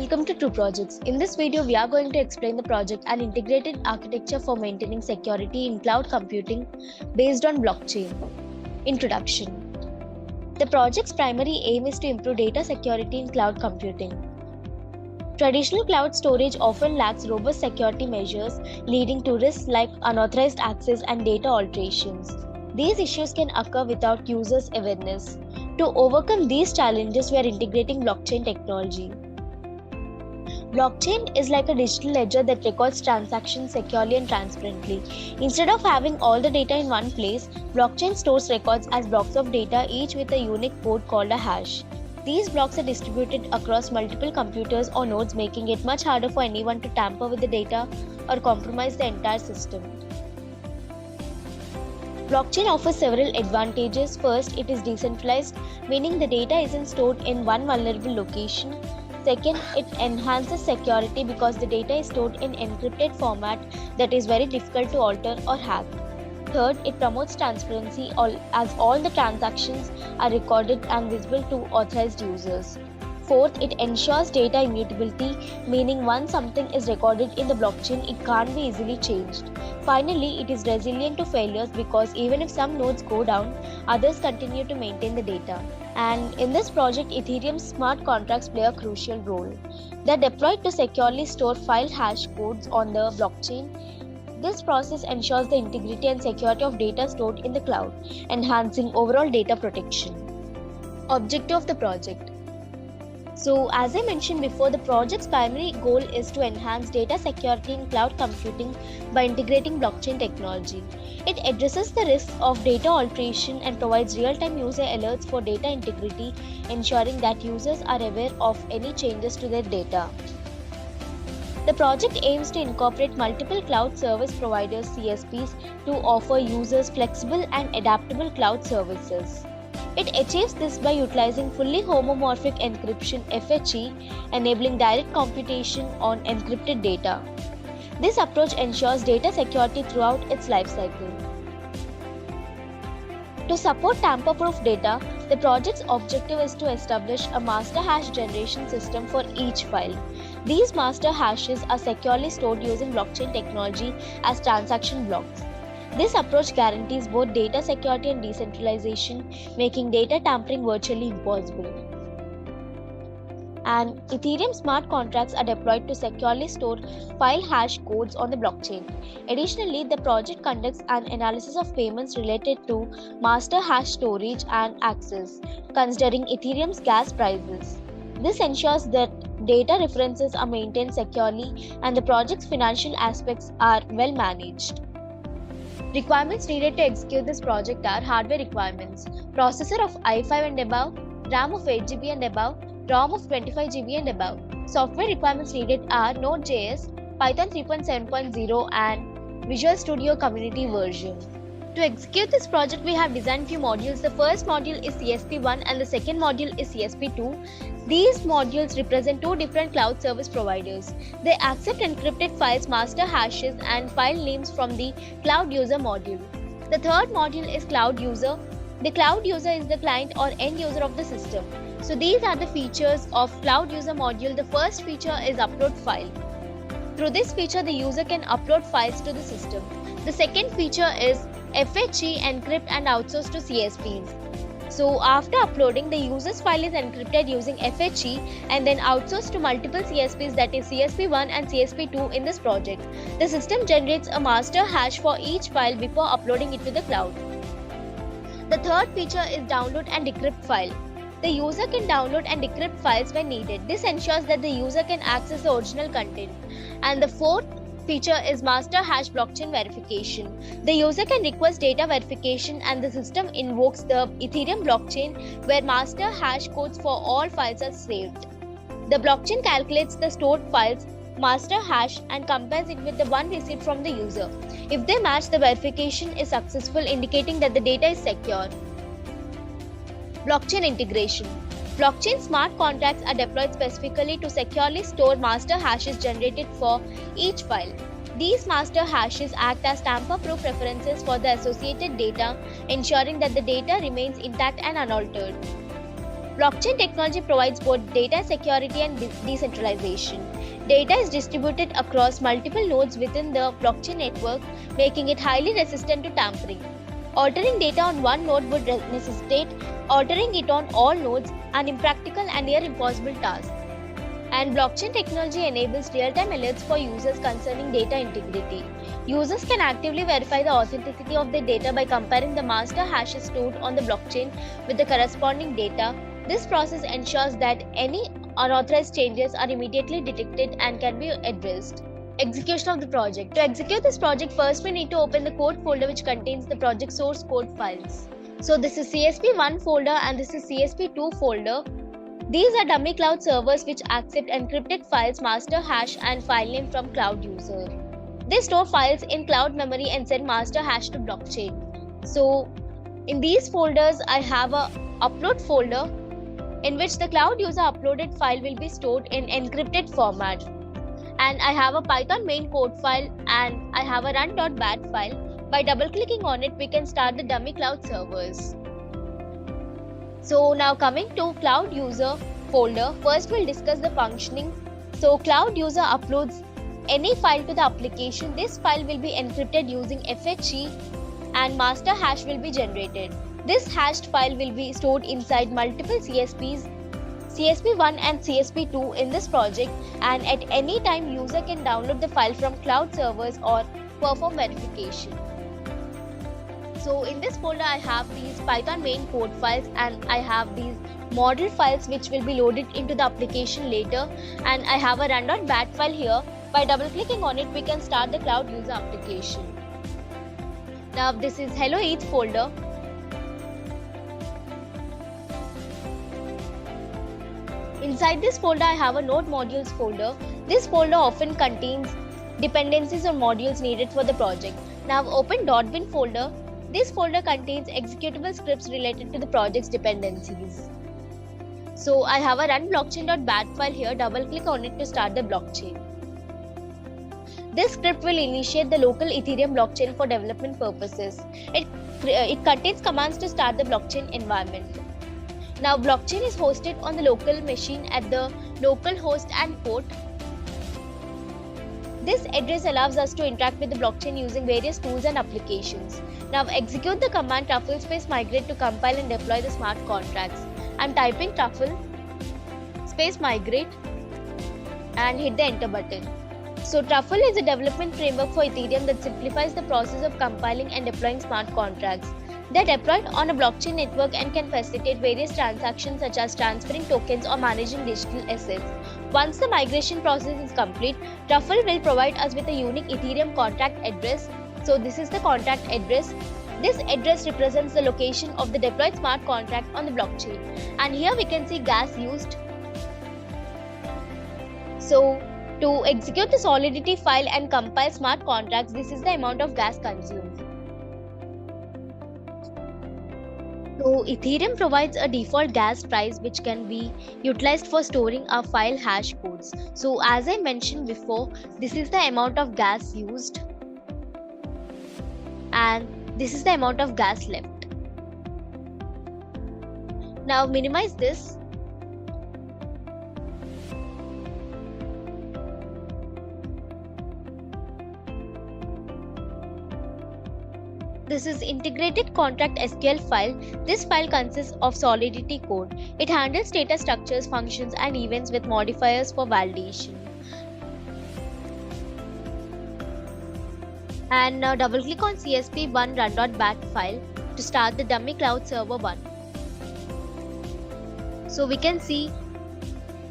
Welcome to True Projects. In this video, we are going to explain the project and integrated architecture for maintaining security in cloud computing based on blockchain. Introduction. The project's primary aim is to improve data security in cloud computing. Traditional cloud storage often lacks robust security measures, leading to risks like unauthorized access and data alterations. These issues can occur without users' awareness. To overcome these challenges, we are integrating blockchain technology. Blockchain is like a digital ledger that records transactions securely and transparently. Instead of having all the data in one place, blockchain stores records as blocks of data, each with a unique code called a hash. These blocks are distributed across multiple computers or nodes, making it much harder for anyone to tamper with the data or compromise the entire system. Blockchain offers several advantages. First, it is decentralized, meaning the data isn't stored in one vulnerable location. Second, it enhances security because the data is stored in encrypted format that is very difficult to alter or hack. Third, it promotes transparency as all the transactions are recorded and visible to authorized users. Fourth, it ensures data immutability, meaning once something is recorded in the blockchain, it can't be easily changed. Finally, it is resilient to failures because even if some nodes go down, others continue to maintain the data. And in this project, Ethereum's smart contracts play a crucial role. They are deployed to securely store file hash codes on the blockchain. This process ensures the integrity and security of data stored in the cloud, enhancing overall data protection. Objective of the project. So, as I mentioned before, the project's primary goal is to enhance data security in cloud computing by integrating blockchain technology. It addresses the risks of data alteration and provides real-time user alerts for data integrity, ensuring that users are aware of any changes to their data. The project aims to incorporate multiple cloud service providers (CSPs) to offer users flexible and adaptable cloud services. It achieves this by utilizing fully homomorphic encryption (FHE), enabling direct computation on encrypted data. This approach ensures data security throughout its lifecycle. To support tamper-proof data, the project's objective is to establish a master hash generation system for each file. These master hashes are securely stored using blockchain technology as transaction blocks. This approach guarantees both data security and decentralization, making data tampering virtually impossible. And Ethereum smart contracts are deployed to securely store file hash codes on the blockchain. Additionally, the project conducts an analysis of payments related to master hash storage and access, considering Ethereum's gas prices. This ensures that data references are maintained securely and the project's financial aspects are well managed. Requirements needed to execute this project are hardware requirements: processor of i5 and above, RAM of 8GB and above, ROM of 25GB and above. Software requirements needed are Node.js, Python 3.7.0 and Visual Studio Community version. To execute this project, we have designed few modules. The first module is CSP1 and the second module is CSP2. These modules represent two different cloud service providers. They accept encrypted files, master hashes, and file names from the Cloud User module. The third module is Cloud User. The Cloud User is the client or end user of the system. So these are the features of Cloud User module. The first feature is Upload File. Through this feature, the user can upload files to the system. The second feature is FHE, encrypt and outsource to CSPs. So after uploading, the user's file is encrypted using FHE and then outsourced to multiple CSPs, that is CSP1 and CSP2 in this project. The system generates a master hash for each file before uploading it to the cloud. The third feature is download and decrypt file. The user can download and decrypt files when needed. This ensures that the user can access the original content. And the fourth feature is master hash blockchain verification. The user can request data verification and the system invokes the Ethereum blockchain where master hash codes for all files are saved. The blockchain calculates the stored files master hash and compares it with the one received from the user. If they match, the verification is successful, indicating that the data is secure. Blockchain integration. Blockchain smart contracts are deployed specifically to securely store master hashes generated for each file. These master hashes act as tamper-proof references for the associated data, ensuring that the data remains intact and unaltered. Blockchain technology provides both data security and decentralization. Data is distributed across multiple nodes within the blockchain network, making it highly resistant to tampering. Altering data on one node would necessitate altering it on all nodes, an impractical and near impossible task. And blockchain technology enables real-time alerts for users concerning data integrity. Users can actively verify the authenticity of their data by comparing the master hashes stored on the blockchain with the corresponding data. This process ensures that any unauthorized changes are immediately detected and can be addressed. Execution of the project. To execute this project, first we need to open the code folder which contains the project source code files. So this is CSP1 folder and this is CSP2 folder. These are dummy cloud servers which accept encrypted files, master hash and file name from cloud user. They store files in cloud memory and send master hash to blockchain. So in these folders, I have a upload folder in which the cloud user uploaded file will be stored in encrypted format. And I have a Python main code file and I have a run.bat file. By double clicking on it, we can start the dummy cloud servers. So now coming to cloud user folder, first we'll discuss the functioning. So cloud user uploads any file to the application. This file will be encrypted using FHE and master hash will be generated. This hashed file will be stored inside multiple CSPs, CSP1 and CSP2 in this project, and at any time user can download the file from cloud servers or perform verification. So in this folder I have these Python main code files and I have these model files which will be loaded into the application later, and I have a run.bat file here. By double clicking on it, we can start the cloud user application. Now this is Hello ETH folder. Inside this folder, I have a node modules folder. This folder often contains dependencies or modules needed for the project. Now I've opened .bin folder. This folder contains executable scripts related to the project's dependencies. So I have a run blockchain.bat file here. Double click on it to start the blockchain. This script will initiate the local Ethereum blockchain for development purposes. It contains commands to start the blockchain environment. Now blockchain is hosted on the local machine at the local host and port. This address allows us to interact with the blockchain using various tools and applications. Now execute the command truffle space migrate to compile and deploy the smart contracts. I'm typing truffle space migrate and hit the enter button. So Truffle is a development framework for Ethereum that simplifies the process of compiling and deploying smart contracts. They are deployed on a blockchain network and can facilitate various transactions such as transferring tokens or managing digital assets. Once the migration process is complete, Truffle will provide us with a unique Ethereum contract address. So this is the contract address. This address represents the location of the deployed smart contract on the blockchain. And here we can see gas used. So to execute the Solidity file and compile smart contracts, this is the amount of gas consumed. So Ethereum provides a default gas price which can be utilized for storing our file hash codes. So as I mentioned before, this is the amount of gas used and this is the amount of gas left. Now minimize this. This is integrated contract SQL file. This file consists of Solidity code. It handles data structures, functions, and events with modifiers for validation. And now double click on CSP1 run.bat file to start the dummy cloud server 1. So we can see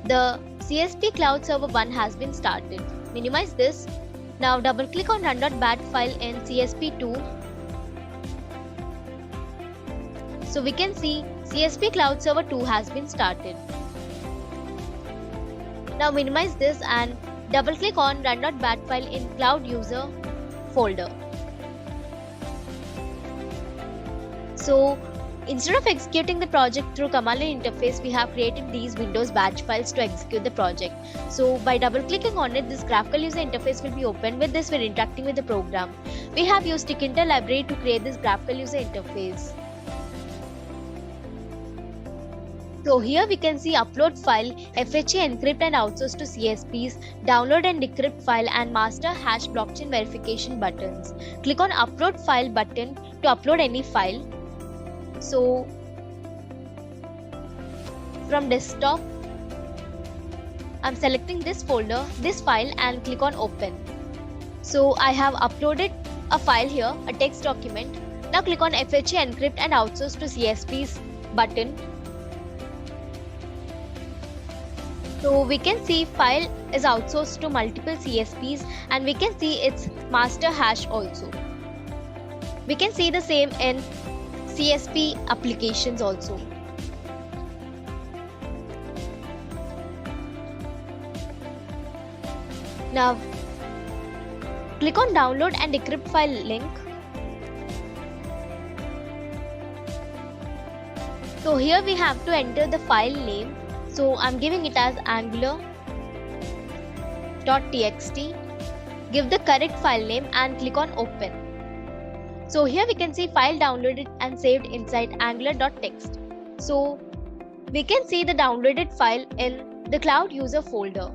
the CSP cloud server 1 has been started. Minimize this. Now double click on run.bat file in CSP2. So we can see CSP Cloud Server 2 has been started. Now minimize this and double click on run.bat file in Cloud User folder. So instead of executing the project through command line interface, we have created these Windows batch files to execute the project. So by double clicking on it, this graphical user interface will be opened. With this, we're interacting with the program. We have used Tkinter library to create this graphical user interface. So here we can see upload file, FHE encrypt and outsource to CSPs, download and decrypt file and master hash blockchain verification buttons. Click on upload file button to upload any file. So from desktop, I'm selecting this folder, this file and click on open. So I have uploaded a file here, a text document. Now click on FHE encrypt and outsource to CSPs button. So we can see file is outsourced to multiple CSPs and we can see its master hash also. We can see the same in CSP applications also. Now click on download and decrypt file link. So here we have to enter the file name. So I'm giving it as angular.txt. Give the correct file name and click on open. So here we can see file downloaded and saved inside angular.txt. So we can see the downloaded file in the cloud user folder.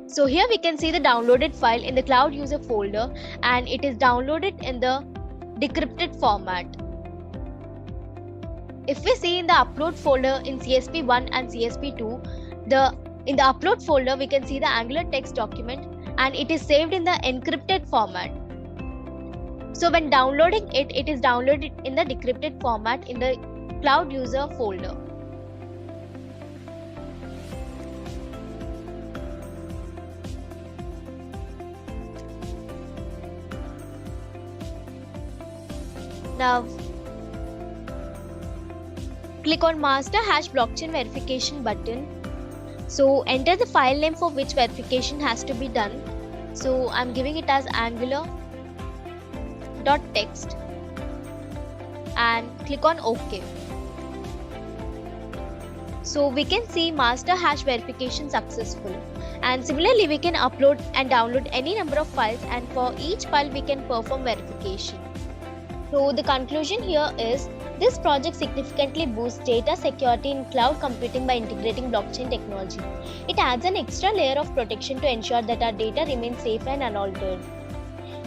So here we can see the downloaded file in the cloud user folder and it is downloaded in the decrypted format. If we see in the upload folder in CSP1 and CSP2, in the upload folder we can see the Angular text document and it is saved in the encrypted format. So when downloading it, it is downloaded in the decrypted format in the cloud user folder. Now click on master hash blockchain verification button. So enter the file name for which verification has to be done. So I'm giving it as angular.txt and click on OK. So we can see master hash verification successful. And similarly we can upload and download any number of files and for each file we can perform verification. So the conclusion here is this project significantly boosts data security in cloud computing by integrating blockchain technology. It adds an extra layer of protection to ensure that our data remains safe and unaltered.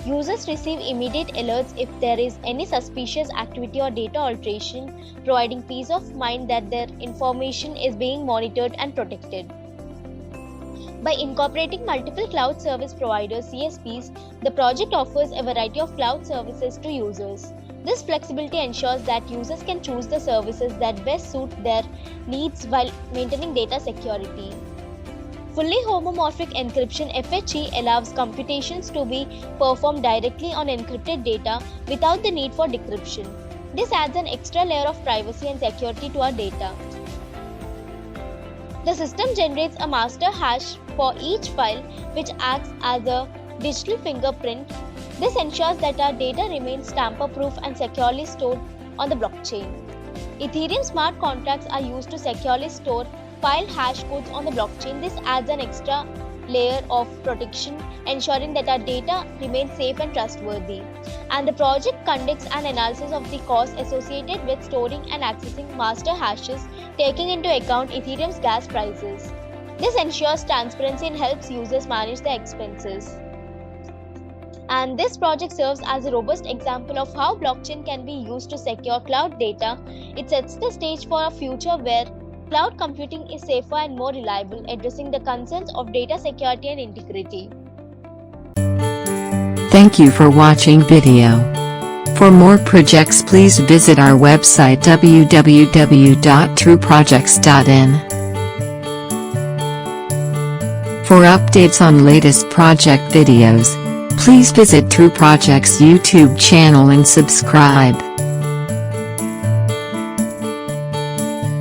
Users receive immediate alerts if there is any suspicious activity or data alteration, providing peace of mind that their information is being monitored and protected. By incorporating multiple cloud service providers (CSPs), the project offers a variety of cloud services to users. This flexibility ensures that users can choose the services that best suit their needs while maintaining data security. Fully homomorphic encryption (FHE) allows computations to be performed directly on encrypted data without the need for decryption. This adds an extra layer of privacy and security to our data. The system generates a master hash for each file, which acts as a digital fingerprint. This ensures that our data remains tamper-proof and securely stored on the blockchain. Ethereum smart contracts are used to securely store file hash codes on the blockchain. This adds an extra layer of protection, ensuring that our data remains safe and trustworthy. And the project conducts an analysis of the costs associated with storing and accessing master hashes, taking into account Ethereum's gas prices. This ensures transparency and helps users manage their expenses. And this project serves as a robust example of how blockchain can be used to secure cloud data. It sets the stage for a future where cloud computing is safer and more reliable, addressing the concerns of data security and integrity. Thank you for watching video. For more projects, please visit our website www.trueprojects.in. For updates on latest project videos, please visit True Projects YouTube channel and subscribe.